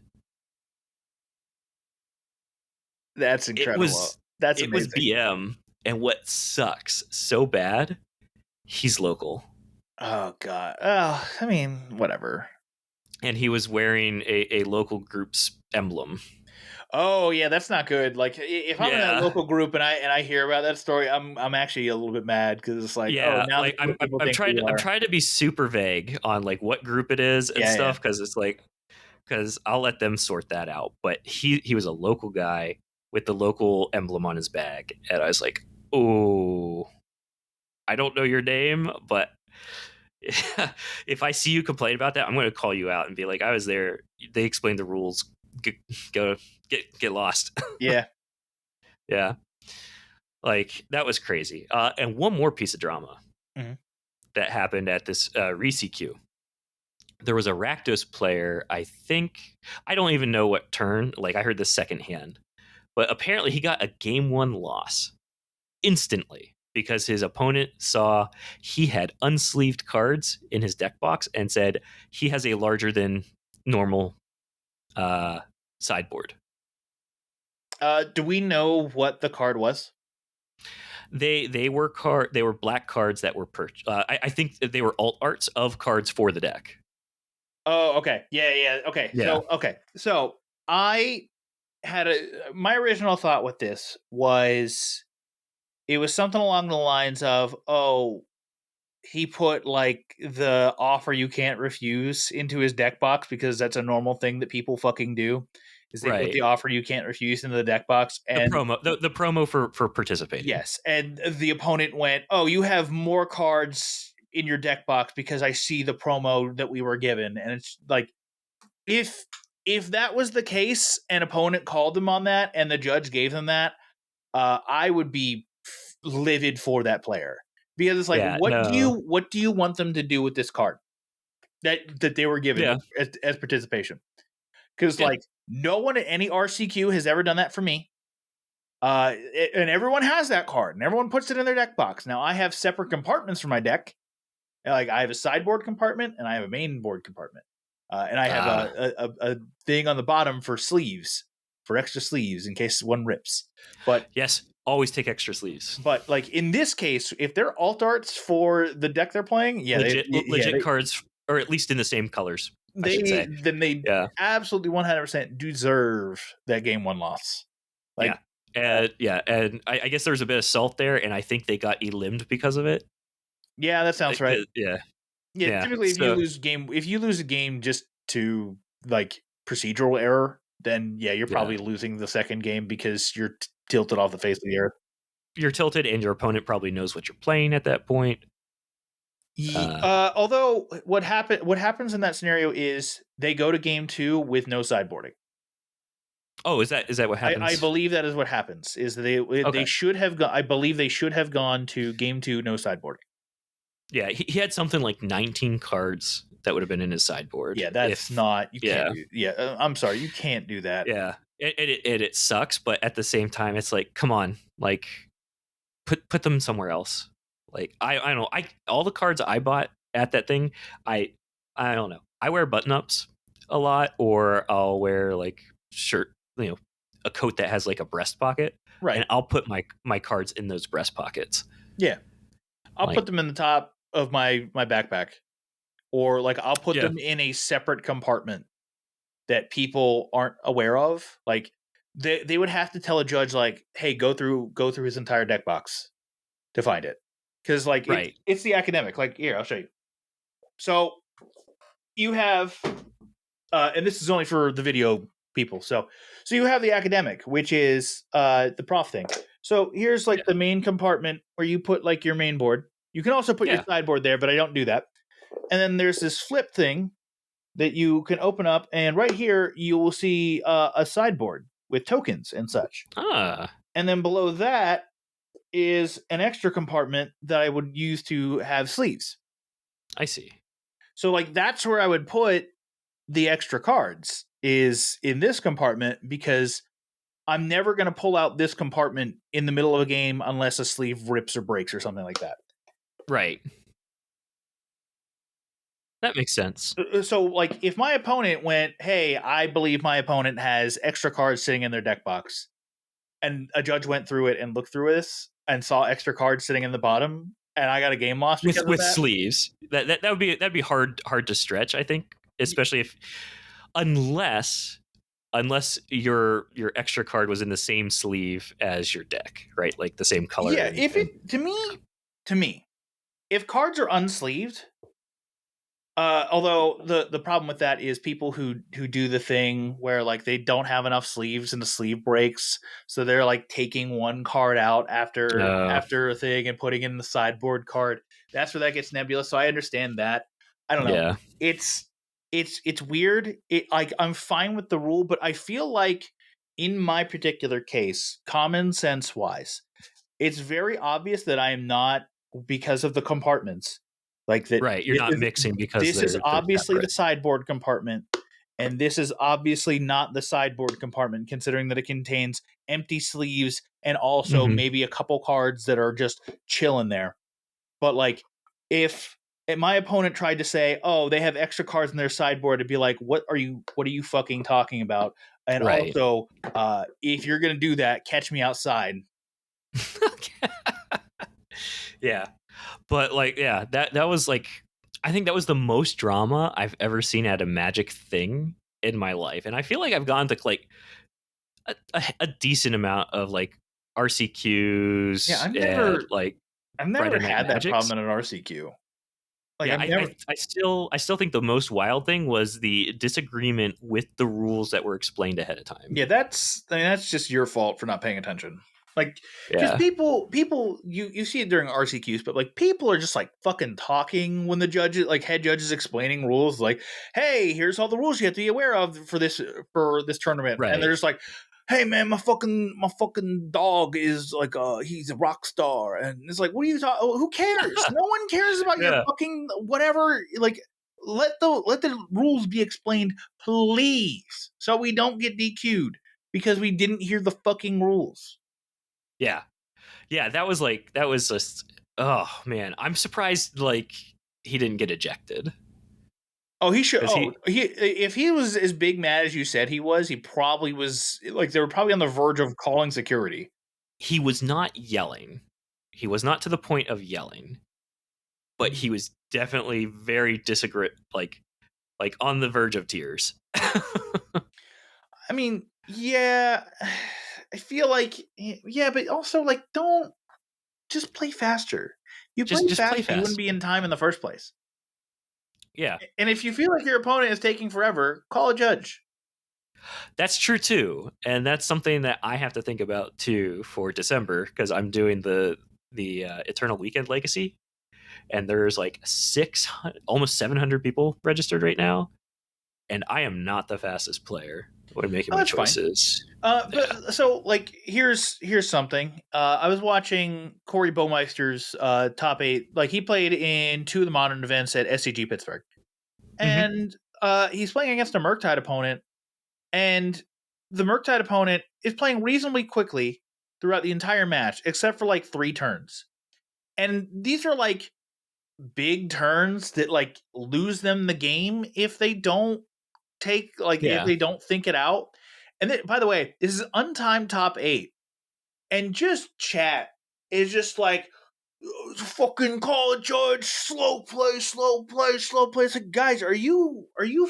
That's incredible. It was BM, and what sucks so bad, he's local. Oh god. Oh, I mean, whatever. And he was wearing a local group's emblem. Oh yeah, that's not good. Like if I'm in a local group and I hear about that story, I'm actually a little bit mad, because it's like, now like I'm trying to be super vague on like what group it is and stuff, because it's like, because I'll let them sort that out. But he was a local guy with the local emblem on his bag, and I was like, oh, I don't know your name, but if I see you complain about that, I'm going to call you out and be like, I was there. They explained the rules get lost. Yeah. Yeah, like that was crazy. And one more piece of drama that happened at this ReCQ. There was a Rakdos player. I don't even know what turn. Like I heard this secondhand, but apparently he got a game 1 loss instantly because his opponent saw he had unsleeved cards in his deck box and said he has a larger than normal sideboard. Do we know what the card was? They were black cards that were purchased. I think they were alt arts of cards for the deck. Oh, okay. Yeah. Okay. Yeah. So I had my original thought with this was it was something along the lines of, oh, he put like the offer you can't refuse into his deck box because that's a normal thing that people fucking do. Is they put the offer you can't refuse into the deck box and the promo for participating. Yes, and the opponent went, "Oh, you have more cards in your deck box because I see the promo that we were given." And it's like if that was the case, an opponent called them on that and the judge gave them that, I would be livid for that player. Because it's like, what do you want them to do with this card that they were given as participation? Because like no one at any RCQ has ever done that for me. And everyone has that card, and everyone puts it in their deck box. Now I have separate compartments for my deck. Like I have a sideboard compartment and I have a main board compartment, and I have a thing on the bottom for sleeves, for extra sleeves in case one rips. But yes, always take extra sleeves. But like in this case, if they're alt arts for the deck they're playing, legit cards, or at least in the same colors. They absolutely 100% deserve that game 1 loss. Like, and I guess there was a bit of salt there, and I think they got eliminated because of it. Yeah, that sounds right. Yeah. Typically, if you lose a game just to like procedural error, then you're probably losing the second game because you're tilted off the face of the earth. You're tilted, and your opponent probably knows what you're playing at that point. Although what happens in that scenario is they go to game 2 with no sideboarding. Oh, is that what happens? I believe that is what happens. Is they should have gone? I believe they should have gone to game 2 no sideboarding. Yeah, he had something like 19 cards that would have been in his sideboard. Yeah, that's not. You can't. I'm sorry, you can't do that. Yeah, it sucks, but at the same time, it's like, come on, like put them somewhere else. Like I don't know. All the cards I bought at that thing, I don't know. I wear button ups a lot, or I'll wear like shirt, a coat that has like a breast pocket, right? And I'll put my cards in those breast pockets. Yeah, I'll put them in the top of my backpack, or like I'll put them in a separate compartment that people aren't aware of. Like they would have to tell a judge, like, hey, go through his entire deck box to find it. Because like it's the academic. Like here, I'll show you. So you have, and this is only for the video people. So you have the academic, which is the prof thing. So here's like the main compartment where you put like your main board. You can also put your sideboard there, but I don't do that. And then there's this flip thing that you can open up, and right here you will see a sideboard with tokens and such. And then below that is an extra compartment that I would use to have sleeves. I see. So like that's where I would put the extra cards, is in this compartment, because I'm never going to pull out this compartment in the middle of a game unless a sleeve rips or breaks or something like that. Right. That makes sense. So like if my opponent went, hey, I believe my opponent has extra cards sitting in their deck box, and a judge went through it and looked through this and saw extra cards sitting in the bottom, and I got a game loss with sleeves. That'd be hard to stretch, I think, especially if unless your extra card was in the same sleeve as your deck, right? Like the same color. Yeah, to me, if cards are unsleeved, although the problem with that is people who do the thing where like they don't have enough sleeves and the sleeve breaks, so they're like taking one card out after a thing and putting in the sideboard card. That's where that gets nebulous. So I understand that. I don't know. Yeah. it's weird. It like I'm fine with the rule, but I feel like in my particular case, common sense wise, it's very obvious that I am not because of the compartments. Like that, Right. You're not mixing because this is they're obviously the separate. sideboard compartment, and this is obviously not the sideboard compartment, considering that it contains empty sleeves and also Mm-hmm. maybe a couple cards that are just chilling there. But like, if my opponent tried to say, "Oh, they have extra cards in their sideboard," to be like, What are you fucking talking about?" And Right. also, if you're gonna do that, catch me outside. Yeah. But like, yeah, that was like, I think that was the most drama I've ever seen at a Magic thing in my life, and I feel like I've gone to like a decent amount of like Yeah, RCQs and like I've never Friday Night had that Magics. problem in an RCQ. Like, Yeah, I've never. I still think the most wild thing was the disagreement with the rules that were explained ahead of time. Yeah, that's just your fault for not paying attention. Like, because Yeah. people, you see it during RCQs, but like people are just like fucking talking when the judges, like head judges, explaining rules. Like, hey, here's all the rules you have to be aware of for this tournament, and they're Right. just like, hey man, my fucking dog is like he's a rock star, and it's like, what are you talking? Who cares? No one cares about your Yeah. fucking whatever. Like, let the rules be explained, please, so we don't get DQ'd because we didn't hear the fucking rules. Yeah. Yeah, that was just, oh man, I'm surprised like he didn't get ejected Oh, he should. because Oh, he if he was as big mad as you said he was, he probably was. Like, they were probably on the verge of calling security. he was not yelling. He was not to the point of yelling, but he was definitely very disagree, like on the verge of tears. I mean, yeah, I feel like, yeah, but also like, don't just play faster. You play Just play faster, you wouldn't fast. be in time in the first place. Yeah, And if you feel like your opponent is taking forever, call a judge. that's true too, and that's something that I have to think about too for December because I'm doing the Eternal Weekend Legacy, and there's like 600, almost 700 people registered right now, and I am not the fastest player when making Oh, my that's fine. choices. Yeah. But so like, here's something. I was watching Corey Baumeister's top eight. Like, he played in two of the modern events at SCG Pittsburgh, Hmm. and he's playing against a Murktide opponent, and the Murktide opponent is playing reasonably quickly throughout the entire match, except for like 3 turns. And these are like big turns that like lose them the game if they don't if Yeah. they don't think it out. And then, by the way, this is untimed top eight, and just chat is just like, fucking call a judge, slow play, slow play, slow play. It's like, guys, are you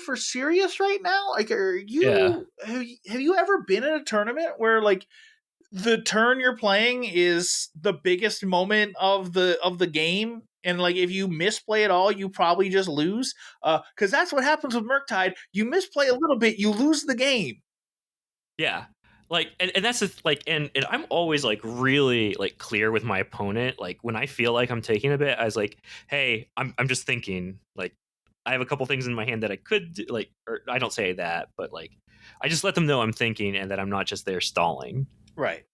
for serious right now? Like, Yeah. have you ever been in a tournament where like the turn you're playing is the biggest moment of the game, and like if you misplay at all, you probably just lose? Because that's what happens with Murktide. You misplay a little bit, you lose the game. Yeah. Like, and that's the, like, and I'm always like really like clear with my opponent. Like when I feel like I'm taking a bit, I was like, hey, I'm just thinking, like, I have a couple things in my hand that I could do, like, or I don't say that, but like I just let them know I'm thinking and that I'm not just there stalling. Right.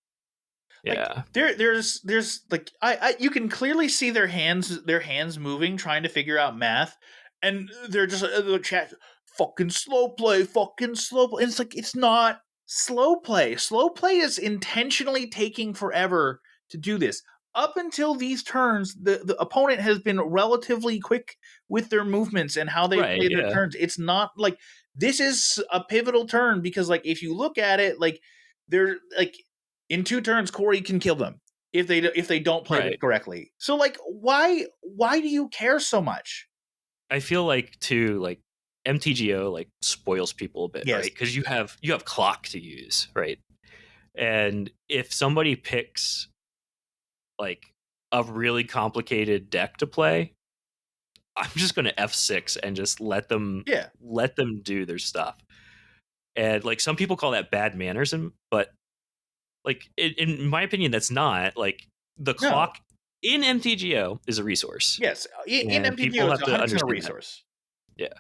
Like, Yeah. there's like, I you can clearly see their hands moving, trying to figure out math, and they're just the chat, fucking slow play, fucking slow play. And it's like, it's not slow play. Slow play is intentionally taking forever to do this. Up until these turns, the opponent has been relatively quick with their movements and how they Right. play their Yeah. turns. It's not like this is a pivotal turn, because like if you look at it, like they're like, in 2 turns, Corey can kill them if they don't play this Right. correctly. So like, why do you care so much? I feel like too, like MTGO like spoils people a bit, Yes. right? Because you have clock to use, right? And if somebody picks like a really complicated deck to play, I'm just going to F6 and just Yeah. let them do their stuff. And like some people call that bad mannerism, but like in my opinion, that's not. Like the No. clock in MTGO is a resource, Yes. In and MTGO, people it's have to 100% a understand that. resource. Yeah,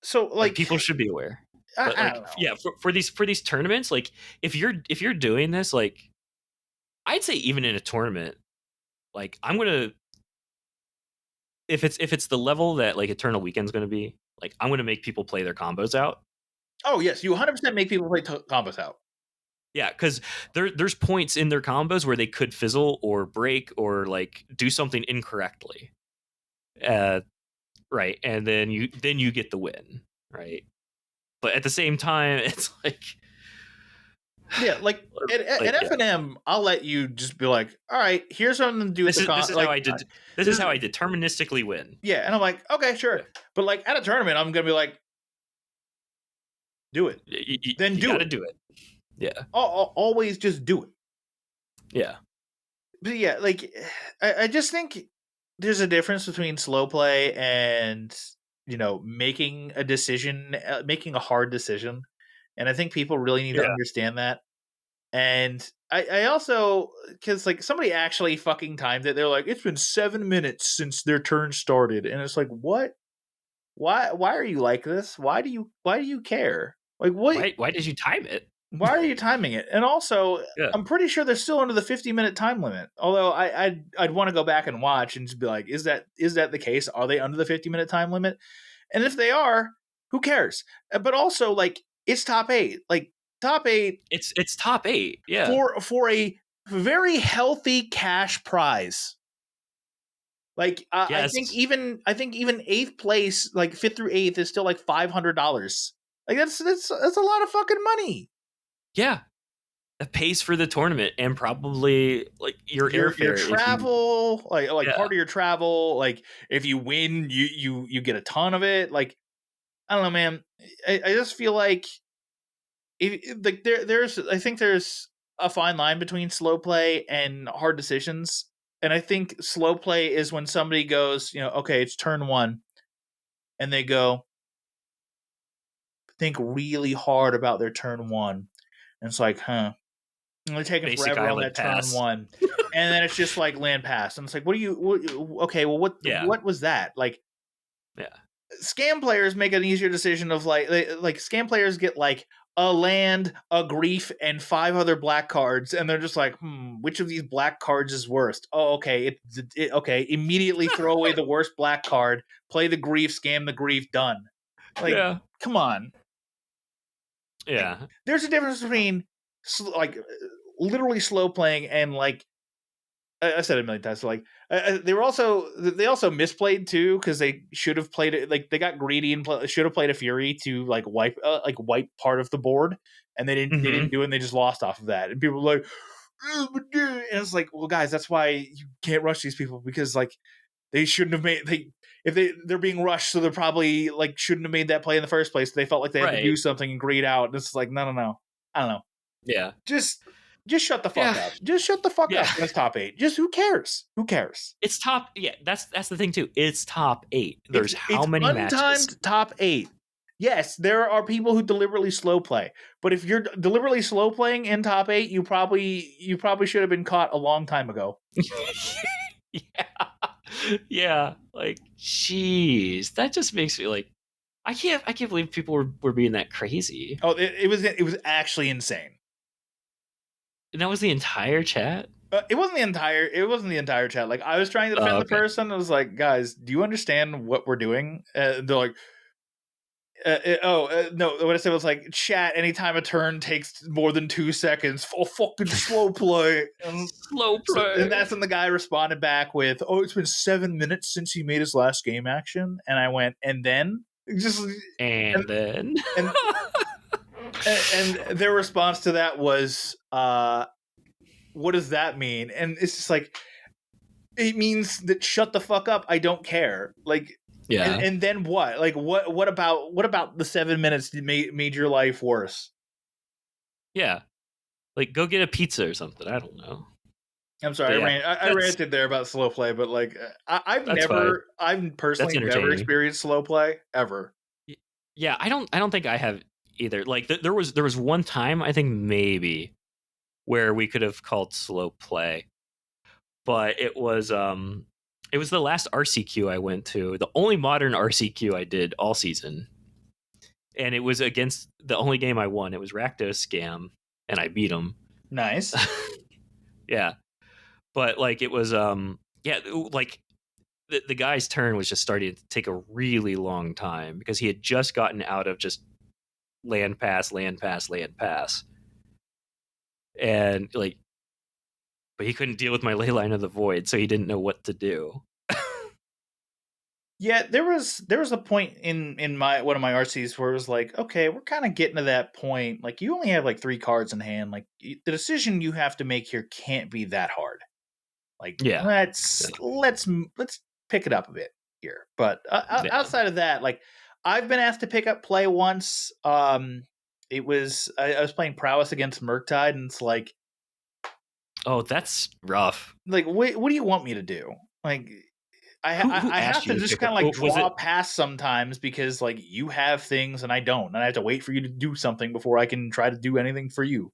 So Like people should be aware. But I like don't know. yeah, for these tournaments, like if you're doing this, like I'd say even in a tournament, like I'm gonna if it's the level that like Eternal Weekend's gonna be, like I'm gonna make people play their combos out. Oh yes, you 100% make people play combos out. Yeah, because there's points in their combos where they could fizzle or break or like do something incorrectly. Right, and then you get the win, right? But at the same time, it's like Yeah, like at yeah. F&M, I'll let you just be like, all right, here's something to do with This the is like, how I did. This is how I deterministically win. Yeah, and I'm like, okay, sure. Yeah. But like at a tournament, I'm gonna be like, do it. Then You do gotta it. do it. Yeah. Always just do it. Yeah. But yeah, like I just think there's a difference between slow play and making a decision, making a hard decision, and I think people really need to Yeah. understand that. And I also, because like somebody actually fucking timed it. They're like, it's been 7 minutes since their turn started, and it's like, what? Why are you like this? Why do you care? Like what? Why did you time it? Why are you timing it? And also, Yeah. I'm pretty sure they're still under the 50-minute time limit. Although I'd want to go back and watch and just be like, is that the case? Are they under the 50-minute time limit? And if they are, who cares? But also, like, it's top 8. Like top 8. It's top 8. Yeah. For a very healthy cash prize. Like yes. I think even 8th place, like 5th through 8th, is still like $500. Like that's a lot of fucking money. Yeah. That pays for the tournament and probably like your airfare, your travel, like yeah. part of your travel. Like if you win, you get a ton of it. Like I don't know, man. I just feel like like there's I think there's a fine line between slow play and hard decisions. And I think slow play is when somebody goes, okay, it's turn 1, and they go think really hard about their turn 1, and it's like, huh, and they're taking Basic forever on island that turn pass. 1, and then it's just like land pass, and it's like, okay, well, what was that? Like, yeah, scam players make an easier decision of like scam players get like a land, a grief, and 5 other black cards, and they're just like, which of these black cards is worst? Oh, okay, okay, immediately throw away the worst black card, play the grief, scam the grief, done. Like, yeah. come on. Yeah. Like, there's a difference between like literally slow playing and like I said it a million times. So like they also misplayed too, because they should have played it. Like they got greedy and should have played a fury to like wipe part of the board, and they didn't. They didn't do it. And they just lost off of that. And people were like, and it's like, well, guys, that's why you can't rush these people, because like they shouldn't have made they're being rushed, so they're probably like shouldn't have made that play in the first place. They felt like they had to do something and grade out. And it's like, no. I don't know. Yeah. Just shut the fuck up. Just shut the fuck up. That's top 8. Just who cares? Who cares? It's top. Yeah, that's the thing too. It's top 8. There's how many matches? Untimed top 8. Yes, there are people who deliberately slow play, but if you're deliberately slow playing in top 8, you probably should have been caught a long time ago. Yeah. Like, jeez, that just makes me like, I can't believe people were being that crazy. Oh, it was actually insane. And that was the entire chat? It wasn't the entire chat. Like, I was trying to defend the person. I was like, guys, do you understand what we're doing? They're like, no. What I said was like, chat, anytime a turn takes more than 2 seconds, fucking slow play. Slow play. And that's when the guy responded back with, oh, it's been 7 minutes since he made his last game action. And I went, and then? And their response to that was, what does that mean? And it's just like, it means that shut the fuck up. I don't care. Like, yeah. And then what? Like, what about the 7 minutes that made your life worse? Yeah. Like, go get a pizza or something. I don't know. I'm sorry, I ranted there about slow play, but like, I've personally never experienced slow play ever. Yeah, I don't think I have either. Like, there was one time, I think maybe, where we could have called slow play, but it was the last RCQ I went to, the only modern RCQ I did all season, and it was against the only game I won. It was Rakdos Scam, and I beat him. Nice. Yeah, but like it was yeah, like the guy's turn was just starting to take a really long time because he had just gotten out of just land pass, and like, but he couldn't deal with my Leyline of the Void, so he didn't know what to do. Yeah, there was a point in my one of my RCs where it was like, okay, we're kind of getting to that point. Like, you only have like 3 cards in hand. Like, the decision you have to make here can't be that hard. Like, Yeah, let's pick it up a bit here. But outside of that, like, I've been asked to pick up play once. It was I was playing Prowess against Murktide, and it's like, oh, that's rough. like, what do you want me to do? Like, I Who have asked you to to just pick kind up? of like Was draw it past sometimes because like you have things and I don't, and I have to wait for you to do something before I can try to do anything for you.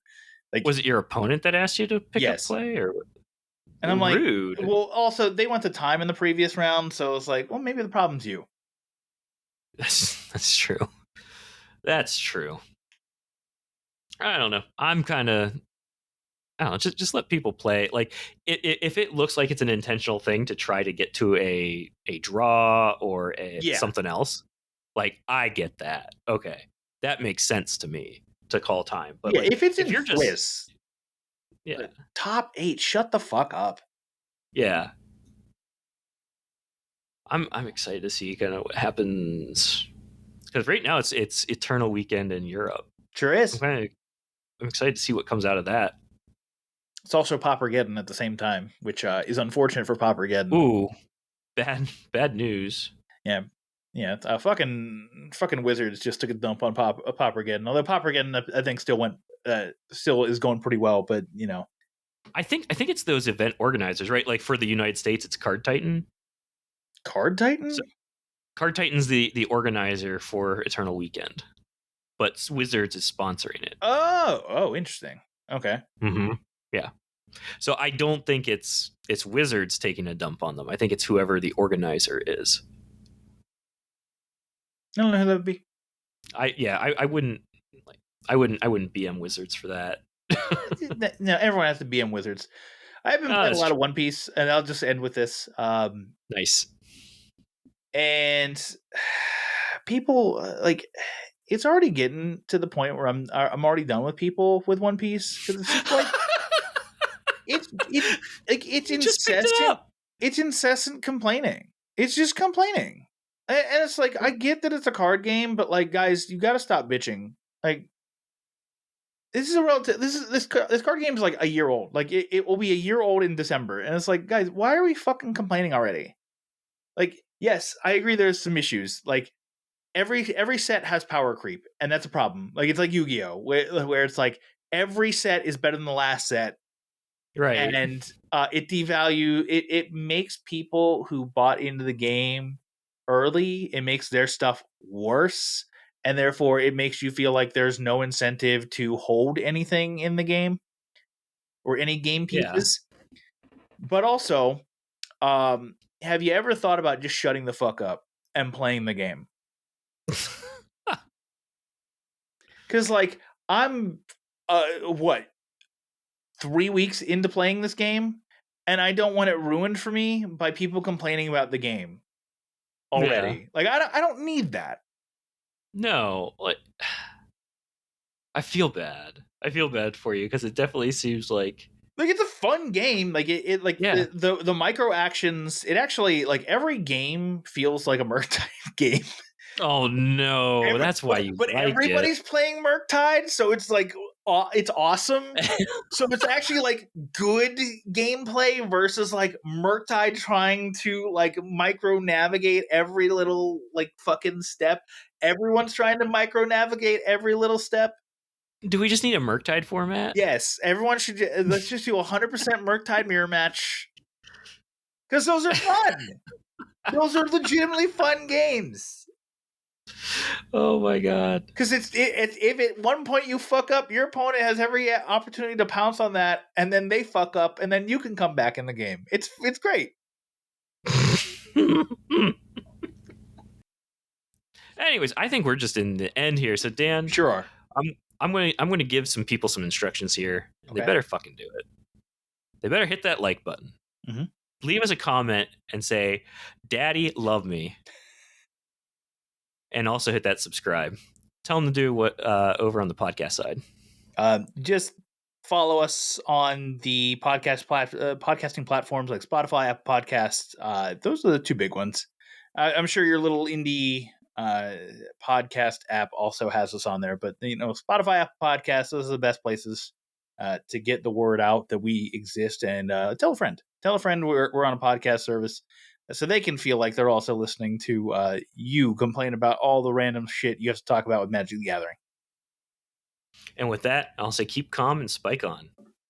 Like, was it your opponent that asked you to pick up yes, play, or and I'm like, rude? well, also they went to time in the previous round, so it's like, well, maybe the problem's you. That's true. That's true. I don't know. I'm kind of, I don't know. Just let people play. Like, if it looks like it's an intentional thing to try to get to a draw or Yeah. something else, like, I get that. Okay, that makes sense to me to call time. But Yeah, like, if it's in you're Swiss, yeah, top 8, shut the fuck up. yeah. I'm excited to see kind of what happens because right now it's Eternal Weekend in Europe. Sure is. I'm excited to see what comes out of that. It's also Poppergeddon at the same time, which is unfortunate for Poppergeddon. Ooh, bad news. Yeah. Yeah, fucking Wizards just took a dump on Poppergeddon. Although Poppergeddon, I think, still is going pretty well, but you know, I think it's those event organizers, right? Like for the United States, it's Card Titan. Card Titan. So, Card Titan's the organizer for Eternal Weekend, but Wizards is sponsoring it. Oh, interesting. Okay. Mm-hmm. Yeah. So I don't think it's Wizards taking a dump on them. I think it's whoever the organizer is. I don't know who that would be. I wouldn't BM Wizards for that. No, everyone has to BM Wizards. I've been playing a lot of One Piece, and I'll just end with this. Nice. And people like, it's already getting to the point where I'm already done with people with One Piece because it's just like it's incessant. It's incessant complaining. It's just complaining, and it's like, I get that it's a card game, but like, guys, you got to stop bitching. Like, this is a relative. This card game is like a year old. Like, it will be a year old in December, and it's like, guys, why are we fucking complaining already? Like, yes, I agree. There's some issues. Like, every set has power creep, and that's a problem. Like, it's like Yu-Gi-Oh, where it's like every set is better than the last set, right? And it makes people who bought into the game early, it makes their stuff worse, and therefore it makes you feel like there's no incentive to hold anything in the game or any game pieces. Yeah. But also, have you ever thought about just shutting the fuck up and playing the game? Because, like, I'm, 3 weeks into playing this game, and I don't want it ruined for me by people complaining about the game already. Yeah. Like, I don't need that. No, like, I feel bad. I feel bad for you because it definitely seems like it's a fun game. Like, it like, yeah. the micro actions. It actually, like, every game feels like a Murktide game. Oh no, that's why you. But everybody's playing Murktide, so it's like, it's awesome. So it's actually like good gameplay versus like Murktide trying to like micro navigate every little like fucking step. Everyone's trying to micro navigate every little step. Do we just need a Murktide format? Yes, everyone should. Let's just do 100% Murktide mirror match, because those are fun. Those are legitimately fun games. Oh my god! Because if at one point you fuck up, your opponent has every opportunity to pounce on that, and then they fuck up, and then you can come back in the game. It's great. Anyways, I think we're just in the end here. So Dan, Sure are. I'm going to give some people some instructions here. Okay. They better fucking do it. They better hit that like button. Mm-hmm. Leave us a comment and say, "Daddy, love me," and also hit that subscribe. Tell them to do what over on the podcast side. Just follow us on the podcasting platforms like Spotify, Apple Podcasts. Those are the two big ones. I'm sure your little indie podcast app also has us on there, but Spotify, Apple Podcasts, those are the best places to get the word out that we exist. And tell a friend. Tell a friend we're on a podcast service, so they can feel like they're also listening to you complain about all the random shit you have to talk about with Magic the Gathering. And with that, I'll say keep calm and spike on.